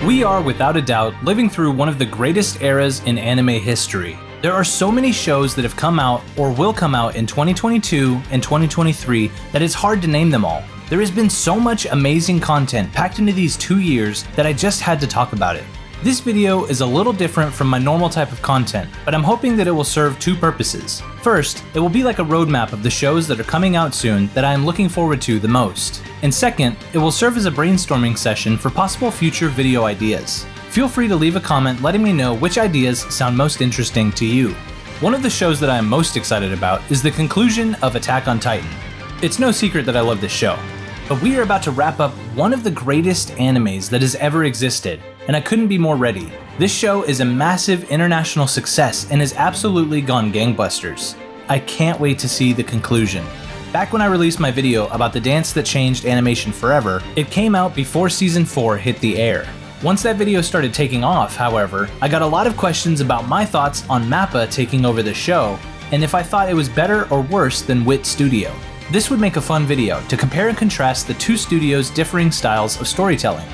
We are, without a doubt, living through one of the greatest eras in anime history. There are so many shows that have come out or will come out in 2022 and 2023 that it's hard to name them all. There has been so much amazing content packed into these 2 years that I just had to talk about it. This video is a little different from my normal type of content, but I'm hoping that it will serve two purposes. First, it will be like a roadmap of the shows that are coming out soon that I am looking forward to the most. And second, it will serve as a brainstorming session for possible future video ideas. Feel free to leave a comment letting me know which ideas sound most interesting to you. One of the shows that I am most excited about is the conclusion of Attack on Titan. It's no secret that I love this show, but we are about to wrap up one of the greatest animes that has ever existed, and I couldn't be more ready. This show is a massive international success and has absolutely gone gangbusters. I can't wait to see the conclusion. Back when I released my video about the dance that changed animation forever, it came out before Season 4 hit the air. Once that video started taking off, however, I got a lot of questions about my thoughts on MAPPA taking over the show, and if I thought it was better or worse than WIT Studio. This would make a fun video to compare and contrast the two studios' differing styles of storytelling.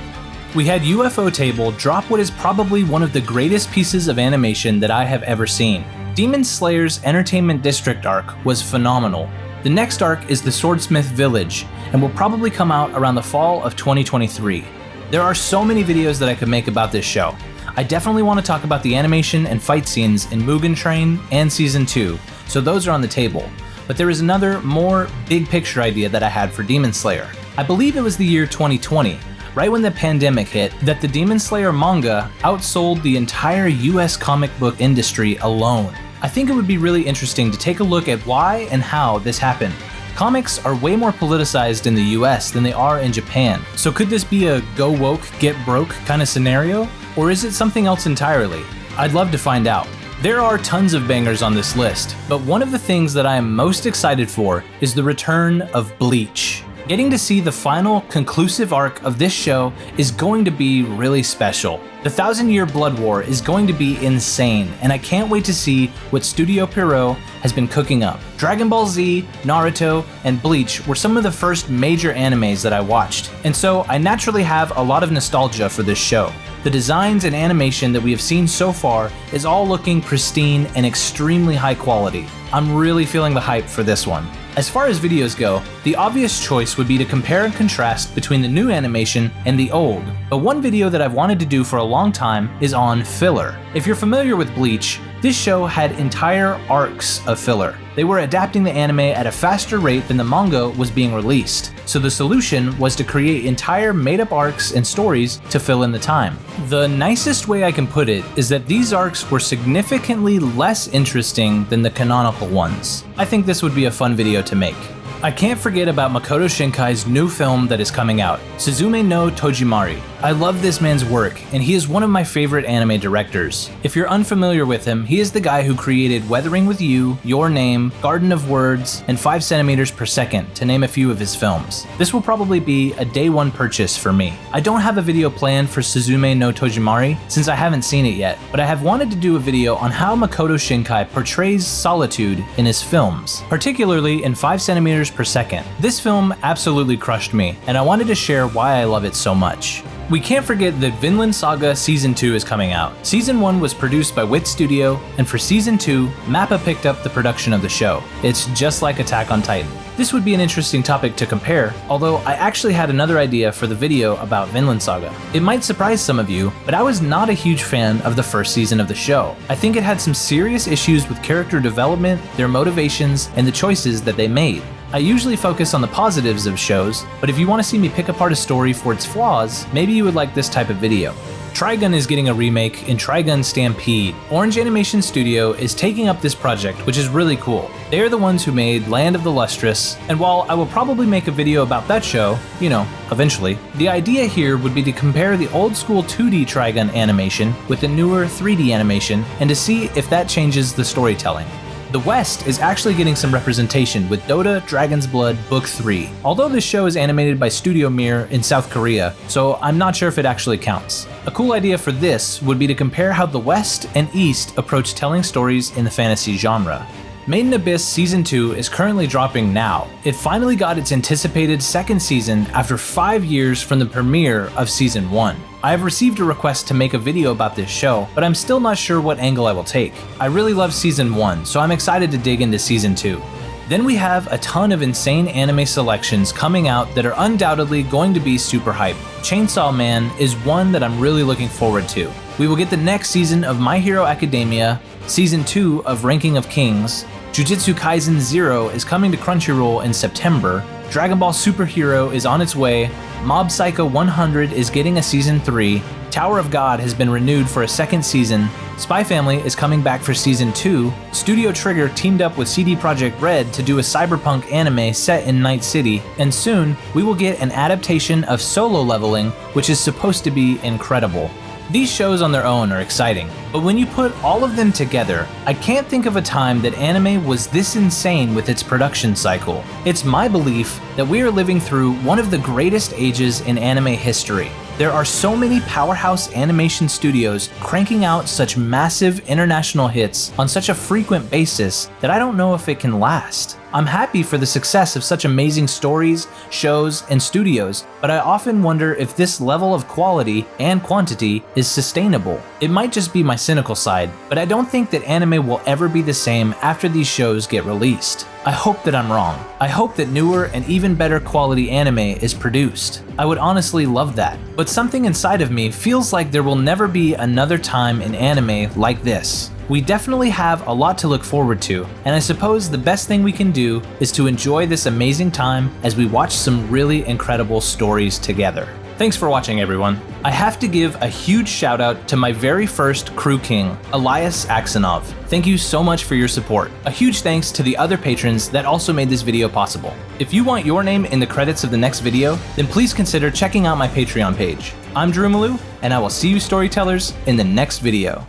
We had UFO Table drop what is probably one of the greatest pieces of animation that I have ever seen. Demon Slayer's Entertainment District arc was phenomenal. The next arc is the Swordsmith Village, and will probably come out around the fall of 2023. There are so many videos that I could make about this show. I definitely want to talk about the animation and fight scenes in Mugen Train and Season 2, so those are on the table. But there is another, more big picture idea that I had for Demon Slayer. I believe it was the year 2020, right when the pandemic hit, that the Demon Slayer manga outsold the entire US comic book industry alone. I think it would be really interesting to take a look at why and how this happened. Comics are way more politicized in the US than they are in Japan, so could this be a go woke, get broke kind of scenario? Or is it something else entirely? I'd love to find out. There are tons of bangers on this list, but one of the things that I am most excited for is the return of Bleach. Getting to see the final, conclusive arc of this show is going to be really special. The 1,000-Year Blood War is going to be insane, and I can't wait to see what Studio Pierrot has been cooking up. Dragon Ball Z, Naruto, and Bleach were some of the first major animes that I watched, and so I naturally have a lot of nostalgia for this show. The designs and animation that we have seen so far is all looking pristine and extremely high quality. I'm really feeling the hype for this one. As far as videos go, the obvious choice would be to compare and contrast between the new animation and the old, but one video that I've wanted to do for a long time is on filler. If you're familiar with Bleach, this show had entire arcs of filler. They were adapting the anime at a faster rate than the manga was being released, so the solution was to create entire made-up arcs and stories to fill in the time. The nicest way I can put it is that these arcs were significantly less interesting than the canonical ones. I think this would be a fun video to make. I can't forget about Makoto Shinkai's new film that is coming out, Suzume no Tojimari. I love this man's work, and he is one of my favorite anime directors. If you're unfamiliar with him, he is the guy who created Weathering with You, Your Name, Garden of Words, and 5 centimeters per second, to name a few of his films. This will probably be a day one purchase for me. I don't have a video planned for Suzume no Tojimari since I haven't seen it yet, but I have wanted to do a video on how Makoto Shinkai portrays solitude in his films, particularly in 5 centimeters per second. This film absolutely crushed me, and I wanted to share why I love it so much. We can't forget that Vinland Saga Season 2 is coming out. Season 1 was produced by WIT Studio, and for Season 2, MAPPA picked up the production of the show. It's just like Attack on Titan. This would be an interesting topic to compare, although I actually had another idea for the video about Vinland Saga. It might surprise some of you, but I was not a huge fan of the first season of the show. I think it had some serious issues with character development, their motivations, and the choices that they made. I usually focus on the positives of shows, but if you want to see me pick apart a story for its flaws, maybe you would like this type of video. Trigun is getting a remake in Trigun Stampede. Orange Animation Studio is taking up this project, which is really cool. They are the ones who made Land of the Lustrous, and while I will probably make a video about that show, eventually, the idea here would be to compare the old school 2D Trigun animation with the newer 3D animation, and to see if that changes the storytelling. The West is actually getting some representation with Dota Dragon's Blood Book 3, although this show is animated by Studio Mir in South Korea, so I'm not sure if it actually counts. A cool idea for this would be to compare how the West and East approach telling stories in the fantasy genre. Maiden Abyss Season 2 is currently dropping now. It finally got its anticipated second season after 5 years from the premiere of Season 1. I have received a request to make a video about this show, but I'm still not sure what angle I will take. I really love Season 1, so I'm excited to dig into Season 2. Then we have a ton of insane anime selections coming out that are undoubtedly going to be super hype. Chainsaw Man is one that I'm really looking forward to. We will get the next season of My Hero Academia, Season 2 of Ranking of Kings, Jujutsu Kaisen 0 is coming to Crunchyroll in September, Dragon Ball Superhero is on its way, Mob Psycho 100 is getting a Season 3, Tower of God has been renewed for a second season, Spy Family is coming back for Season 2, Studio Trigger teamed up with CD Projekt Red to do a cyberpunk anime set in Night City, and soon we will get an adaptation of Solo Leveling, which is supposed to be incredible. These shows on their own are exciting, but when you put all of them together, I can't think of a time that anime was this insane with its production cycle. It's my belief that we are living through one of the greatest ages in anime history. There are so many powerhouse animation studios cranking out such massive international hits on such a frequent basis that I don't know if it can last. I'm happy for the success of such amazing stories, shows, and studios, but I often wonder if this level of quality and quantity is sustainable. It might just be my cynical side, but I don't think that anime will ever be the same after these shows get released. I hope that I'm wrong. I hope that newer and even better quality anime is produced. I would honestly love that. But something inside of me feels like there will never be another time in anime like this. We definitely have a lot to look forward to, and I suppose the best thing we can do is to enjoy this amazing time as we watch some really incredible stories together. Thanks for watching, everyone. I have to give a huge shout out to my very first crew king, Elias Aksanov. Thank you so much for your support. A huge thanks to the other patrons that also made this video possible. If you want your name in the credits of the next video, then please consider checking out my Patreon page. I'm Drew Malou, and I will see you storytellers in the next video.